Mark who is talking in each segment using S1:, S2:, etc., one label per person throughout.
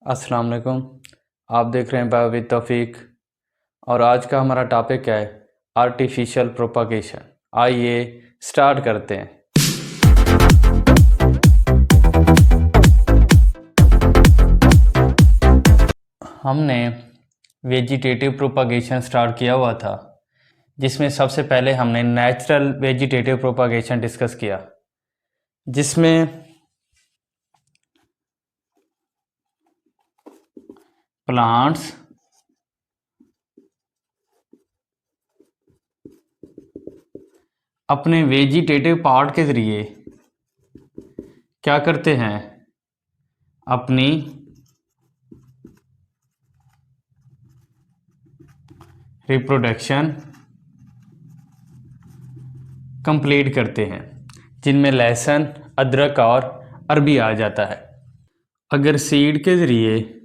S1: अस्सलाम वालेकुम। आप देख रहे हैं बायो विद तौफीक और आज का हमारा टॉपिक है आर्टिफिशियल प्रोपागेशन। आइए स्टार्ट करते हैं। हमने वेजिटेटिव प्रोपागेशन स्टार्ट किया हुआ था, जिसमें सबसे पहले हमने नेचुरल वेजिटेटिव प्रोपागेशन डिस्कस किया, जिसमें प्लांट्स अपने वेजिटेटिव पार्ट के ज़रिए क्या करते हैं, अपनी रिप्रोडक्शन कंप्लीट करते हैं, जिनमें लहसुन, अदरक और अरबी आ जाता है। अगर सीड के ज़रिए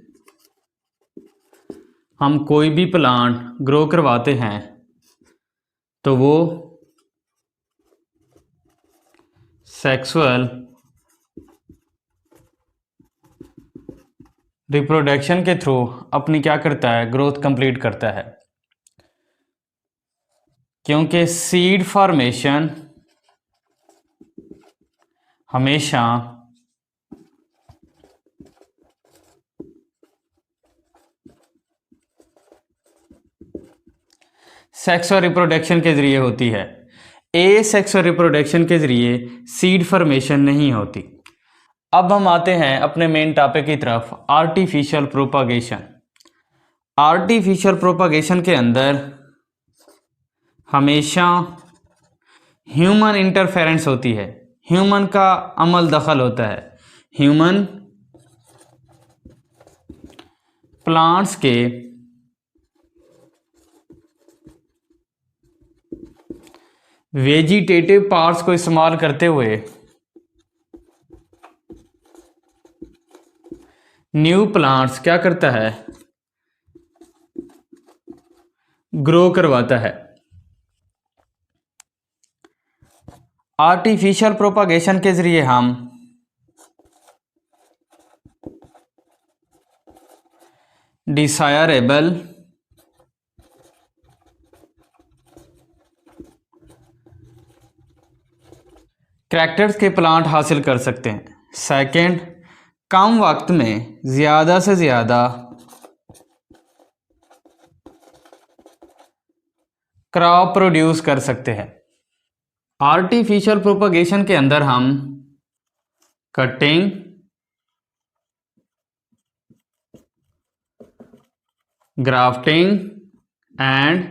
S1: हम कोई भी प्लांट ग्रो करवाते हैं तो वो सेक्सुअल रिप्रोडक्शन के थ्रू अपनी क्या करता है, ग्रोथ कंप्लीट करता है। क्योंकि सीड फॉर्मेशन हमेशा सेक्सुअल रिप्रोडक्शन के ज़रिए होती है। ए सेक्सुअल रिप्रोडक्शन के ज़रिए सीड फॉर्मेशन नहीं होती। अब हम आते हैं अपने मेन टॉपिक की तरफ, आर्टिफिशियल प्रोपागेशन। आर्टिफिशियल प्रोपागेशन के अंदर हमेशा ह्यूमन इंटरफेरेंस होती है, ह्यूमन का अमल दखल होता है। ह्यूमन प्लांट्स के वेजिटेटिव पार्ट्स को इस्तेमाल करते हुए न्यू प्लांट्स क्या करता है, ग्रो करवाता है। आर्टिफिशियल प्रोपागेशन के जरिए हम डिसायरेबल कैरेक्टर्स के प्लांट हासिल कर सकते हैं। सेकंड, कम वक्त में ज़्यादा से ज़्यादा क्रॉप प्रोड्यूस कर सकते हैं। आर्टिफिशियल प्रोपागेशन के अंदर हम cutting, grafting and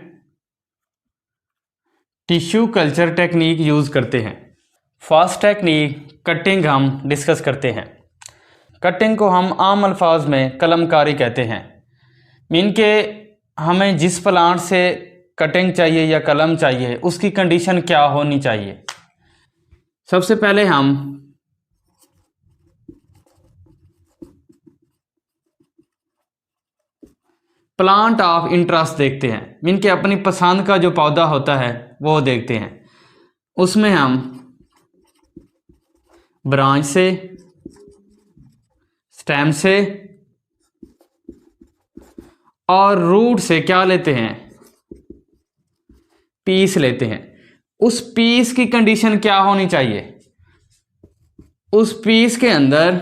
S1: tissue culture technique use करते हैं। फर्स्ट टेक्निक कटिंग हम डिस्कस करते हैं। कटिंग को हम आम अल्फाज में कलमकारी कहते हैं। मीन के हमें जिस प्लांट से कटिंग चाहिए या कलम चाहिए उसकी कंडीशन क्या होनी चाहिए। सबसे पहले हम प्लांट ऑफ इंटरेस्ट देखते हैं। मीन के अपनी पसंद का जो पौधा होता है वो देखते हैं। उसमें हम ब्रांच से, स्टेम से और रूट से क्या लेते हैं, पीस लेते हैं। उस पीस की कंडीशन क्या होनी चाहिए, उस पीस के अंदर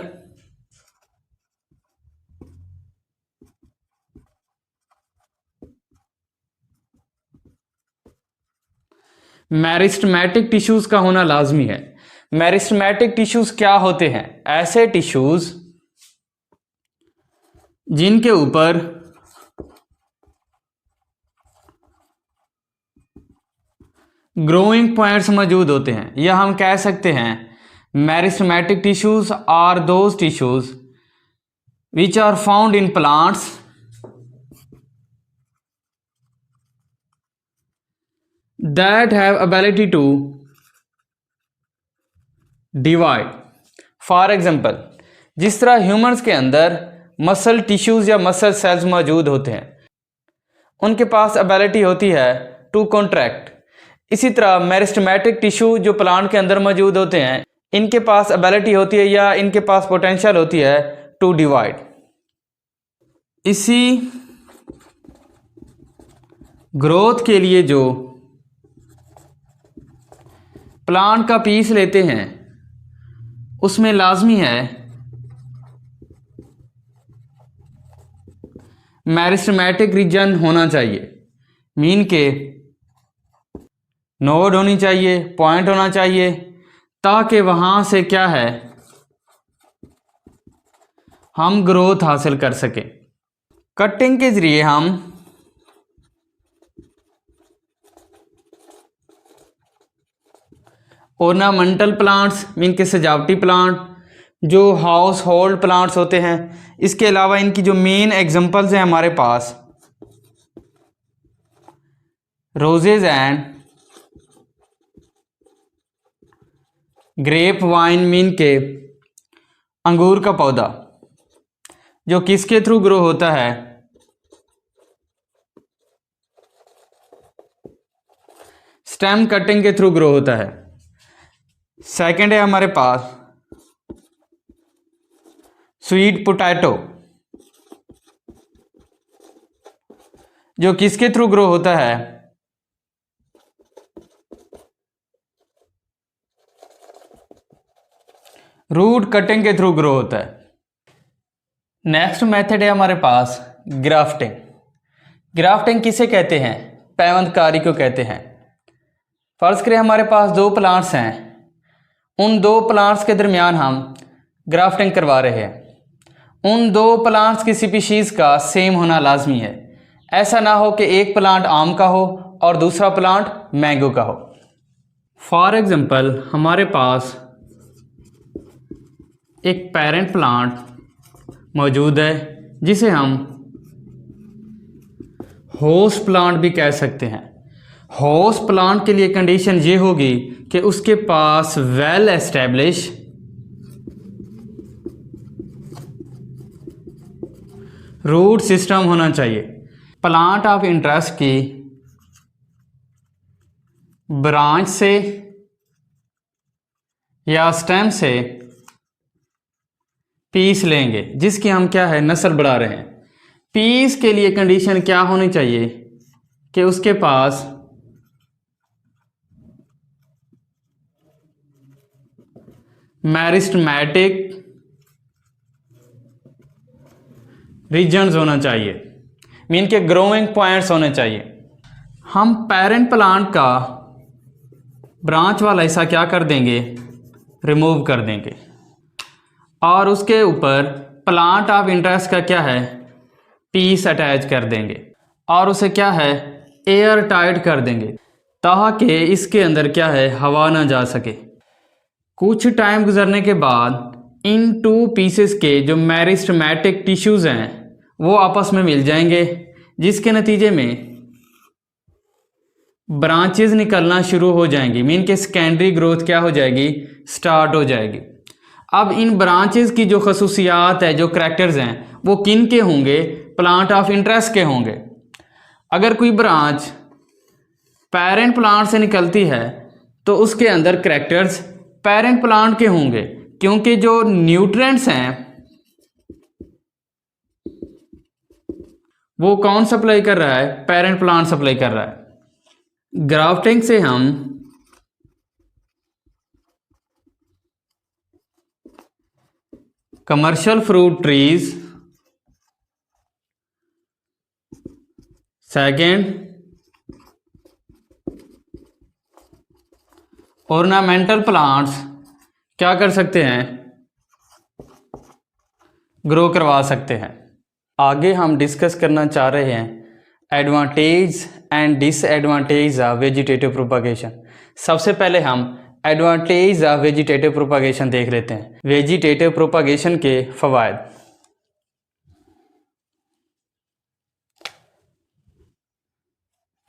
S1: मेरिस्टेमेटिक टिश्यूज का होना लाजमी है। मेरिस्टेमेटिक टिश्यूज क्या होते हैं, ऐसे टिश्यूज जिनके ऊपर ग्रोइंग पॉइंट्स मौजूद होते हैं, या हम कह सकते हैं meristematic tissues are those tissues which are found in plants that have ability to divide। For example, जिस तरह ह्यूमंस के अंदर मसल टिश्यूज या मसल सेल्स मौजूद होते हैं, उनके पास एबिलिटी होती है टू कॉन्ट्रैक्ट। इसी तरह मेरिस्टेमेटिक टिश्यू जो प्लांट के अंदर मौजूद होते हैं, इनके पास एबिलिटी होती है या इनके पास पोटेंशियल होती है टू डिवाइड। इसी ग्रोथ के लिए जो प्लांट का पीस लेते हैं उसमें लाजमी है मेरिस्टेमेटिक रीजन होना चाहिए। मीन के नोड होनी चाहिए, पॉइंट होना चाहिए, ताकि वहां से क्या है हम ग्रोथ हासिल कर सकें। कटिंग के जरिए हम ऑर्नामेंटल प्लांट्स मीन के सजावटी प्लांट, जो हाउस होल्ड प्लांट्स होते हैं, इसके अलावा इनकी जो मेन एग्जांपल्स हैं हमारे पास roses and grape wine mean के अंगूर का पौधा जो किसके थ्रू ग्रो होता है, स्टेम कटिंग के थ्रू ग्रो होता है। सेकंड है हमारे पास स्वीट पोटैटो जो किसके थ्रू ग्रो होता है, रूट कटिंग के थ्रू ग्रो होता है। नेक्स्ट मेथड है हमारे पास ग्राफ्टिंग। ग्राफ्टिंग किसे कहते हैं, पैवंदकारी को कहते हैं। फर्ज करें हमारे पास दो प्लांट्स हैं, उन दो प्लांट्स के दरमियान हम ग्राफ्टिंग करवा रहे हैं। उन दो प्लांट्स की स्पीशीज़ का सेम होना लाजमी है। ऐसा ना हो कि एक प्लांट आम का हो और दूसरा प्लांट मैंगो का हो। फॉर एग्जांपल हमारे पास एक पेरेंट प्लांट मौजूद है जिसे हम होस्ट प्लांट भी कह सकते हैं। होस्ट प्लांट के लिए कंडीशन ये होगी कि उसके पास वेल एस्टेब्लिश रूट सिस्टम होना चाहिए। प्लांट ऑफ इंटरेस्ट की ब्रांच से या स्टेम से पीस लेंगे जिसकी हम क्या है नस्ल बढ़ा रहे हैं। पीस के लिए कंडीशन क्या होनी चाहिए कि उसके पास मेरिस्टेमेटिक रीजन्स होना चाहिए, मीन के ग्रोइंग पॉइंट्स होने चाहिए। हम पेरेंट प्लांट का ब्रांच वाला हिस्सा क्या कर देंगे, रिमूव कर देंगे और उसके ऊपर प्लांट ऑफ इंटरेस्ट का क्या है पीस अटैच कर देंगे और उसे क्या है एयर टाइट कर देंगे ताकि इसके अंदर क्या है हवा ना जा सके। कुछ टाइम गुजरने के बाद इन टू पीसेस के जो मेरिस्टेमेटिक टिश्यूज़ हैं वो आपस में मिल जाएंगे, जिसके नतीजे में ब्रांचेस निकलना शुरू हो जाएंगी। मीन के सेकेंडरी ग्रोथ क्या हो जाएगी, स्टार्ट हो जाएगी। अब इन ब्रांचेस की जो खसूसियात है, जो करैक्टर्स हैं, वो किन के होंगे, प्लांट ऑफ इंटरेस्ट के होंगे। अगर कोई ब्रांच पेरेंट प्लांट से निकलती है तो उसके अंदर करैक्टर्स पेरेंट प्लांट के होंगे, क्योंकि जो न्यूट्रिएंट्स हैं वो कौन सप्लाई कर रहा है, पेरेंट प्लांट सप्लाई कर रहा है। ग्राफ्टिंग से हम commercial fruit trees, second ornamental plants क्या कर सकते हैं, ग्रो करवा सकते हैं। आगे हम डिस्कस करना चाह रहे हैं advantage and disadvantage of vegetative propagation. सबसे पहले हम एडवांटेज ऑफ वेजिटेटिव प्रोपागेशन देख लेते हैं। वेजिटेटिव प्रोपागेशन के फ़वाइद।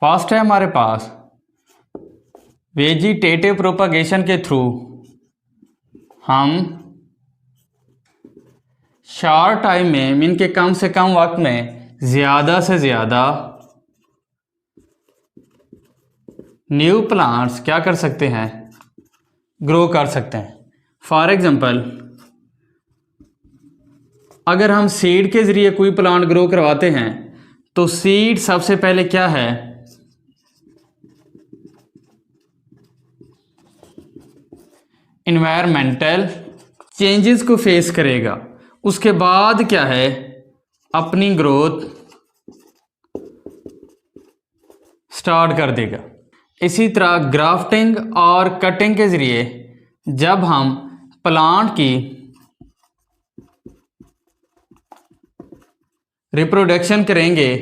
S1: फर्स्ट है हमारे पास वेजिटेटिव प्रोपागेशन के थ्रू हम शॉर्ट टाइम में मीन के कम से कम वक्त में ज़्यादा से ज़्यादा न्यू प्लांट्स क्या कर सकते हैं, ग्रो कर सकते हैं। फॉर एग्जांपल अगर हम सीड के ज़रिए कोई प्लांट ग्रो करवाते हैं तो सीड सबसे पहले क्या है, इन्वायरमेंटल चेंजेस को फेस करेगा, उसके बाद क्या है, अपनी ग्रोथ स्टार्ट कर देगा। इसी तरह ग्राफ्टिंग और कटिंग के ज़रिए जब हम प्लांट की रिप्रोडक्शन करेंगे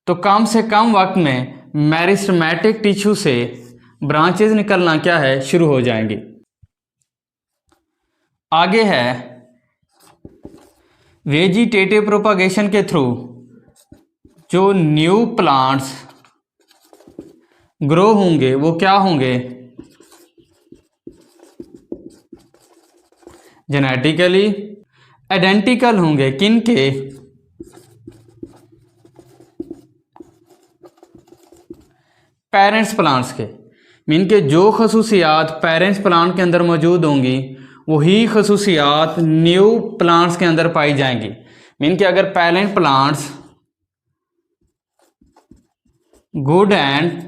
S1: तो कम से कम वक्त में मेरिस्टेमेटिक टिश्यू से ब्रांचेस निकलना क्या है, शुरू हो जाएंगी। आगे है वेजिटेटिव प्रोपागेशन के थ्रू जो न्यू प्लांट्स ग्रो होंगे वो क्या होंगे, जेनेटिकली आइडेंटिकल होंगे। किन के, पेरेंट्स प्लांट्स के। मीन के जो खसूसियात पेरेंट्स प्लांट के अंदर मौजूद होंगी वही खसूसियात न्यू प्लांट्स के अंदर पाई जाएंगी। मीन के अगर parent plants good and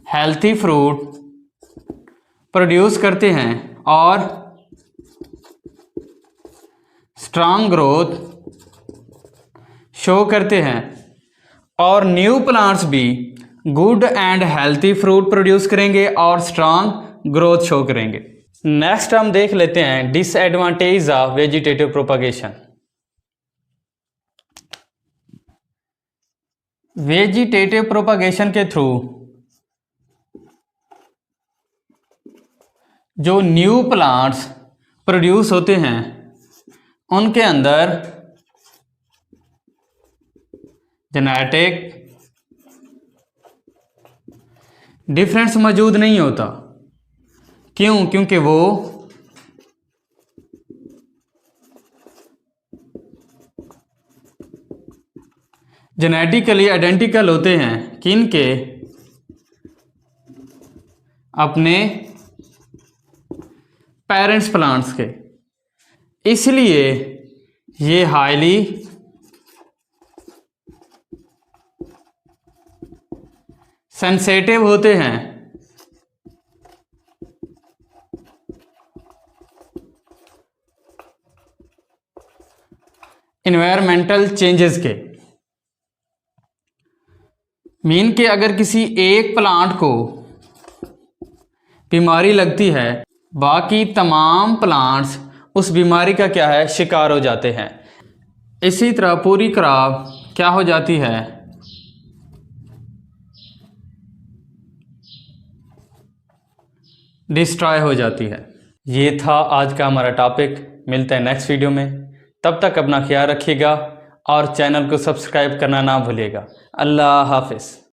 S1: healthy fruit produce करते हैं और स्ट्रांग ग्रोथ शो करते हैं, और न्यू प्लांट्स भी good and healthy fruit produce करेंगे और स्ट्रांग ग्रोथ शो करेंगे। नेक्स्ट हम देख लेते हैं disadvantage of vegetative propagation. Vegetative propagation के थ्रू जो न्यू प्लांट्स प्रोड्यूस होते हैं उनके अंदर जेनेटिक डिफरेंस मौजूद नहीं होता। क्यों? क्योंकि वो जेनेटिकली आइडेंटिकल होते हैं। किन के? अपने पेरेंट्स प्लांट्स के। इसलिए ये हाईली सेंसेटिव होते हैं इन्वायरमेंटल चेंजेस के। मीन के अगर किसी एक प्लांट को बीमारी लगती है बाकी तमाम प्लांट्स उस बीमारी का क्या है, शिकार हो जाते हैं। इसी तरह पूरी क्रॉप क्या हो जाती है, डिस्ट्रॉय हो जाती है। ये था आज का हमारा टॉपिक। मिलते हैं नेक्स्ट वीडियो में। तब तक अपना ख्याल रखिएगा और चैनल को सब्सक्राइब करना ना भूलिएगा। अल्लाह हाफिज़।